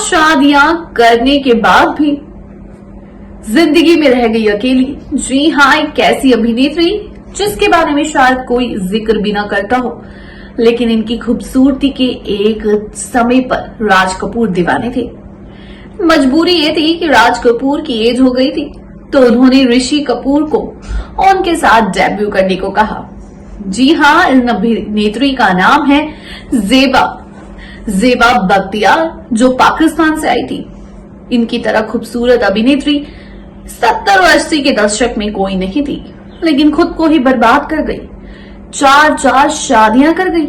शादियां करने के बाद भी जिंदगी में रह गई अकेली। जी हाँ, एक ऐसी अभिनेत्री जिसके बारे में शायद कोई जिक्र भी ना करता हो, लेकिन इनकी खूबसूरती के एक समय पर राज कपूर दीवाने थे। मजबूरी ये थी कि राज कपूर की एज हो गई थी, तो उन्होंने ऋषि कपूर को उनके साथ डेब्यू करने को कहा। जी हाँ, इन अभिनेत्री का नाम है जेबा बख्तियार, जो पाकिस्तान से आई थी। इनकी तरह खूबसूरत अभिनेत्री 70 और 80 के दशक में कोई नहीं थी, लेकिन खुद को ही बर्बाद कर गई। चार शादियां कर गई।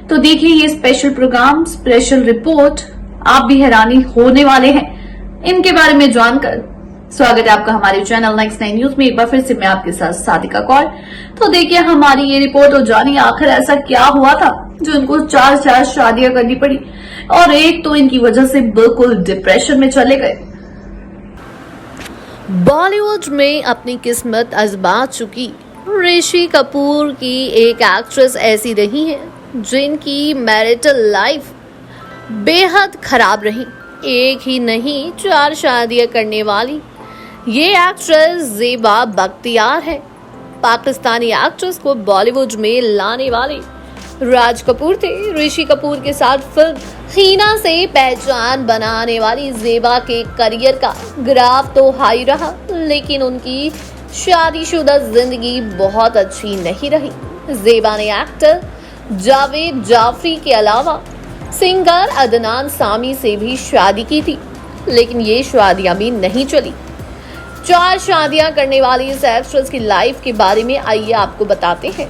तो देखिए ये स्पेशल प्रोग्राम, स्पेशल रिपोर्ट। आप भी हैरानी होने वाले हैं इनके बारे में जानकर। स्वागत है आपका हमारे चैनल नेक्स्ट 9 न्यूज में। एक बार फिर से मैं आपके साथ सादिका कौर। तो देखिए हमारी ये रिपोर्ट और जानिए आखिर ऐसा क्या हुआ था जो इनको चार शादियां करनी पड़ी, और एक तो इनकी वजह से बिल्कुल डिप्रेशन में चले गए। बॉलीवुड में अपनी किस्मत आजमा चुकी ऋषि कपूर की एक एक्ट्रेस ऐसी रही है जिनकी मैरिटल लाइफ बेहद खराब रही। एक ही नहीं 4 शादियां करने वाली ये एक्ट्रेस जेबा बख्तियार है। पाकिस्तानी एक्ट्रेस को बॉलीवुड में लाने वाले राज कपूर थे। ऋषि कपूर के साथ फिल्म हीना से पहचान बनाने वाली जेबा के करियर का ग्राफ तो हाई रहा, लेकिन उनकी शादीशुदा जिंदगी बहुत अच्छी नहीं रही। जेबा ने एक्टर जावेद जाफरी के अलावा सिंगर अदनान सामी से भी शादी की थी, लेकिन ये शादियां भी नहीं चली। 4 शादियां करने वाली इस एक्ट्रेस की लाइफ के बारे में आइए आपको बताते हैं।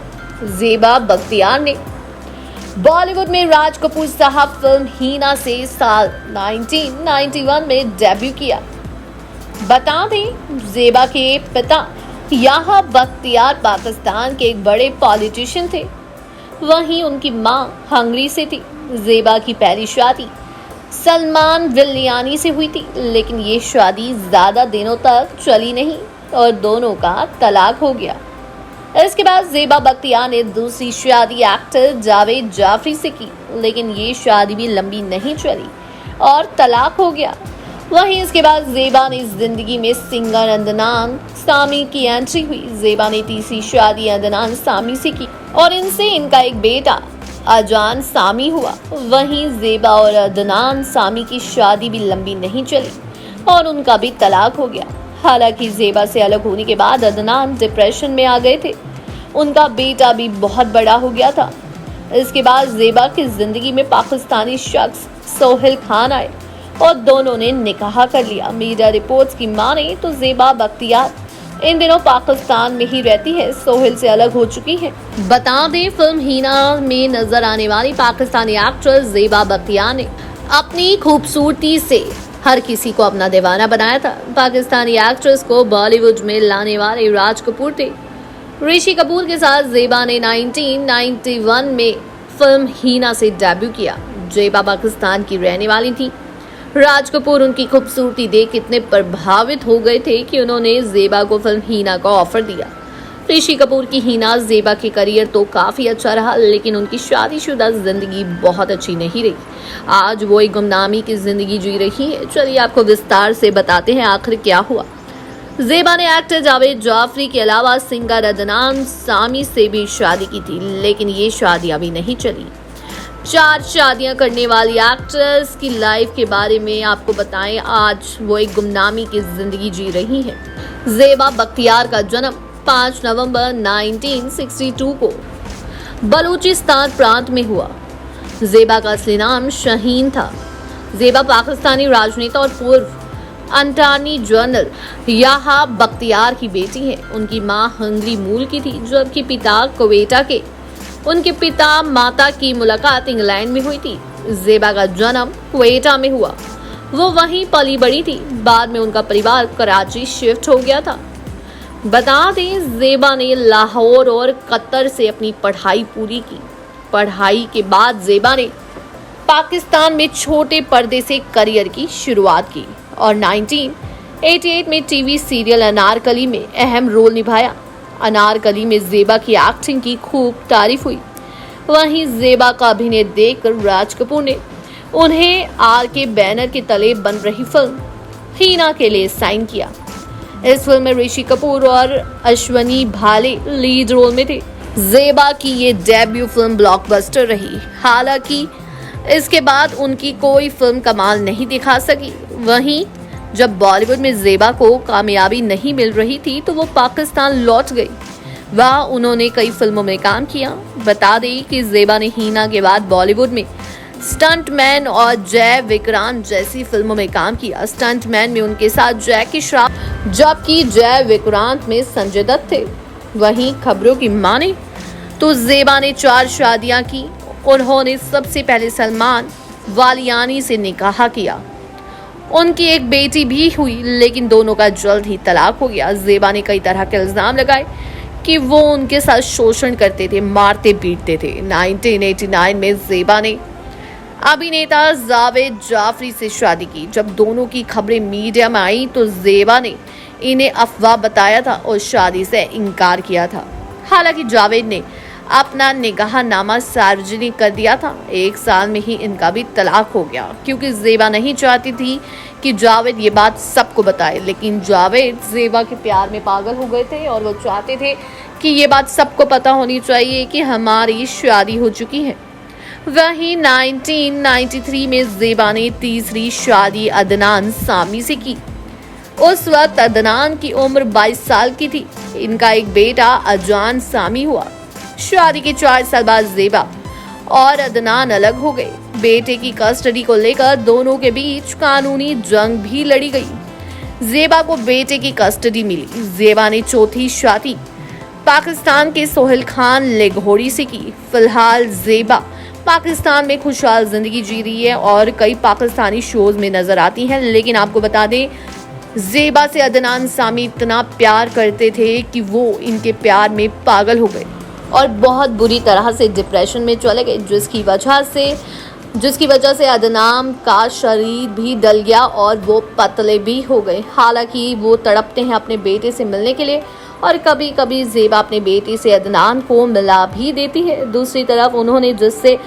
जेबा बख्तियार ने बॉलीवुड में राज कपूर साहब फिल्म हीना से साल 1991 में डेब्यू किया। बता दें जेबा के पिता यहाँ बख्तियार पाकिस्तान के एक बड़े पॉलिटिशियन थे, वहीं उनकी मां हंगरी से थी। जेबा की पहली शादी सलमान विलियानी से हुई थी, लेकिन ये शादी ज्यादा दिनों तक चली नहीं और दोनों का तलाक हो गया। इसके बाद जेबा बख्तियार ने दूसरी शादी एक्टर जावेद जाफरी से की, लेकिन ये शादी भी लंबी नहीं चली और तलाक हो गया। वहीं इसके बाद जेबा ने जिंदगी में सिंगर अदनान सामी की एंट्री हुई। जेबा ने तीसरी शादी अदनान सामी से की और इनसे इनका एक बेटा अजान सामी हुआ। वहीं जेबा और अदनान सामी की शादी भी लंबी नहीं चली और उनका भी तलाक हो गया। हालांकि जेबा से अलग होने के बाद अदनान डिप्रेशन में आ गए थे। उनका बेटा भी बहुत बड़ा हो गया था। इसके बाद जेबा की जिंदगी में पाकिस्तानी शख्स सोहेल खान आए और दोनों ने निकाह कर लिया। मीडिया रिपोर्ट्स की माने तो जेबा बख्तियार इन दिनों पाकिस्तान में ही रहती है, सोहेल से अलग हो चुकी है। बता दें फिल्म हीना में नजर आने वाली पाकिस्तानी एक्ट्रेस जेबा बख्तियार ने अपनी खूबसूरती से हर किसी को अपना दीवाना बनाया था। पाकिस्तानी एक्ट्रेस को बॉलीवुड में लाने वाले राज कपूर थे। ऋषि कपूर के साथ जेबा ने 1991 में फिल्म हीना से डेब्यू किया। जेबा पाकिस्तान की रहने वाली थी। राज कपूर उनकी खूबसूरती देख इतने प्रभावित हो गए थे कि उन्होंने जेबा को फिल्म हीना का ऑफर दिया। ऋषि कपूर की हीना जेबा के करियर तो काफी अच्छा रहा, लेकिन उनकी शादीशुदा जिंदगी बहुत अच्छी नहीं रही। आज वो एक गुमनामी की जिंदगी जी रही है। चलिए आपको विस्तार से बताते हैं आखिर क्या हुआ। जेबा ने एक्टर जावेद जाफरी के अलावा सिंगर अदनान सामी से भी शादी की थी, लेकिन ये शादी अभी नहीं चली। 4 शादियां करने वाली एक्ट्रेस की लाइफ के बारे में आपको बताएं। आज वो एक गुमनामी की जिंदगी जी रही है। जेबा बख्तियार का जन्म 5 नवंबर 1962 को बलूचिस्तान प्रांत में हुआ। जेबा का असली नाम शहीन था। जेबा पाकिस्तानी राजनेता और पूर्व अटॉर्नी जनरल यहाँ बख्तियार की बेटी है। उनकी मां हंगरी मूल की थी, जबकि पिता कुवैता के। उनके पिता माता की मुलाकात इंग्लैंड में हुई थी। जेबा का जन्म कुवैता में हुआ। वो वहीं पली बड़ी थी। बाद में उनका परिवार कराची शिफ्ट हो गया था। बता दें जेबा ने लाहौर और कतर से अपनी पढ़ाई पूरी की। पढ़ाई के बाद जेबा ने पाकिस्तान में छोटे पर्दे से करियर की शुरुआत की और 1988 में टीवी सीरियल अनारकली में अहम रोल निभाया। अनारकली में जेबा की एक्टिंग की खूब तारीफ हुई। वहीं जेबा का अभिनय देखकर राज कपूर ने उन्हें RK बैनर के तले बन रही फिल्म हीना के लिए साइन किया। इस फिल्म में ऋषि कपूर और अश्वनी भाले लीड रोल में थे। जेबा की ये डेब्यू फिल्म ब्लॉकबस्टर रही। हालांकि इसके बाद उनकी कोई फिल्म कमाल नहीं दिखा सकी। वहीं जब बॉलीवुड में जेबा को कामयाबी नहीं मिल रही थी तो वो पाकिस्तान लौट गई। वहाँ उन्होंने कई फिल्मों में काम किया। बता दें कि जेबा ने हीना के बाद बॉलीवुड में स्टंटमैन और जय विक्रांत जैसी फिल्मों में काम किया। स्टंटमैन में उनके साथ जैकी श्रॉफ, जबकि जय विक्रांत में संजय दत्त थे। वहीं खबरों की माने तो जेबा ने 4 शादियां की। उन्होंने सबसे पहले सलमान वालियानी से निकाह किया। उनकी एक बेटी भी हुई, लेकिन दोनों का जल्द ही तलाक हो गया। जेबा ने कई तरह के इल्जाम लगाए कि वो उनके साथ शोषण करते थे, मारते पीटते थे। 1989 में जेबा ने अभिनेता जावेद जाफरी से शादी की। जब दोनों की खबरें मीडिया में आई तो जेबा ने इन्हें अफवाह बताया था और शादी से इनकार किया था। हालांकि जावेद ने अपना निकाहनामा सार्वजनिक कर दिया था। 1 साल में ही इनका भी तलाक हो गया, क्योंकि जेबा नहीं चाहती थी कि जावेद ये बात सबको बताए। लेकिन जावेद जेबा के प्यार में पागल हो गए थे और वो चाहते थे कि ये बात सबको पता होनी चाहिए कि हमारी शादी हो चुकी है। वहीं 1993 में जेबा ने तीसरी शादी अदनान सामी से की। उस वक्त अदनान की उम्र 22 साल की थी। इनका एक बेटा अजान सामी हुआ। शादी के 4 साल बाद जेबा और अदनान अलग हो गए। बेटे की कस्टडी को लेकर दोनों के बीच कानूनी जंग भी लड़ी गई। जेबा को बेटे की कस्टडी मिली। जेबा ने चौथी शादी पाकिस्तान के सोहेल खान लेघोरी से की। फिलहाल जेबा पाकिस्तान में खुशहाल जिंदगी जी रही है और कई पाकिस्तानी शोज में नजर आती हैं। लेकिन आपको बता दें, जेबा से अदनान सामी इतना प्यार करते थे कि वो इनके प्यार में पागल हो गए और बहुत बुरी तरह से डिप्रेशन में चले गए, जिसकी वजह से अदनान का शरीर भी डल गया और वो पतले भी हो गए। हालांकि वो तड़पते हैं अपने बेटे से मिलने के लिए और कभी कभी जेबा अपने बेटे से अदनान को मिला भी देती है। दूसरी तरफ उन्होंने जिससे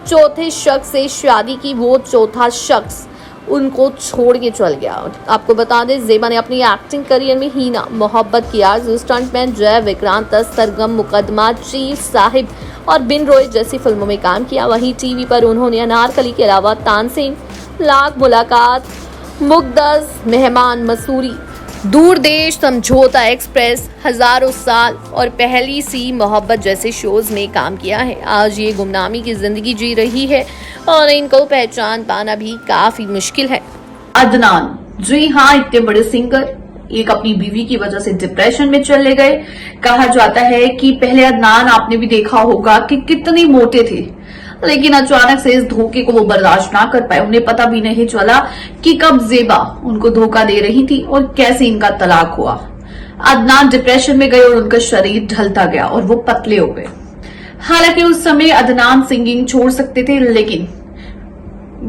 चौथे शख्स से शादी की, वो चौथा शख्स उनको छोड़ के चल गया। आपको बता दें, जेबा ने अपनी एक्टिंग करियर में हीना, मोहब्बत की आरज़ू, स्टंटमैन, जय विक्रांत, सरगम, मुकदमा, चीफ साहिब और बिन रोय जैसी फिल्मों में काम किया। वहीं टीवी पर उन्होंने अनारकली के अलावा तानसेन, लाख मुलाकात, मुक़द्दस, मेहमान मसूरी, दूरदेश, समझौता एक्सप्रेस, हजारों साल और पहली सी मोहब्बत जैसे शोज में काम किया है। आज ये गुमनामी की जिंदगी जी रही है और इनको पहचान पाना भी काफी मुश्किल है। अदनान, जी हाँ, इतने बड़े सिंगर एक अपनी बीवी की वजह से डिप्रेशन में चले गए। कहा जाता है कि पहले अदनान आपने भी देखा होगा कि कितने मोटे थे, लेकिन अचानक से इस धोखे को वो बर्दाश्त ना कर पाए। उन्हें पता भी नहीं चला कि कब जेबा उनको धोखा दे रही थी और कैसे इनका तलाक हुआ। अदनान डिप्रेशन में गए और उनका शरीर ढलता गया और वो पतले हो गए। हालांकि उस समय अदनान सिंगिंग छोड़ सकते थे, लेकिन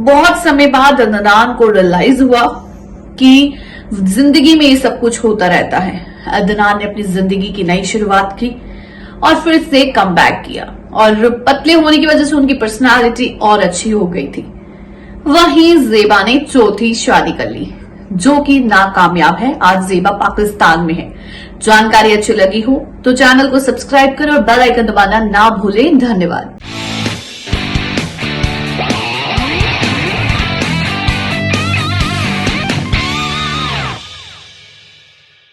बहुत समय बाद अदनान को रियलाइज हुआ कि जिंदगी में ये सब कुछ होता रहता है। अदनान ने अपनी जिंदगी की नई शुरुआत की और फिर से कम बैक किया और पतले होने की वजह से उनकी पर्सनालिटी और अच्छी हो गई थी। वहीं जेबा ने चौथी शादी कर ली, जो कि नाकामयाब है। आज जेबा पाकिस्तान में है। जानकारी अच्छी लगी हो तो चैनल को सब्सक्राइब करें और बेल आइकन दबाना ना भूलें। धन्यवाद।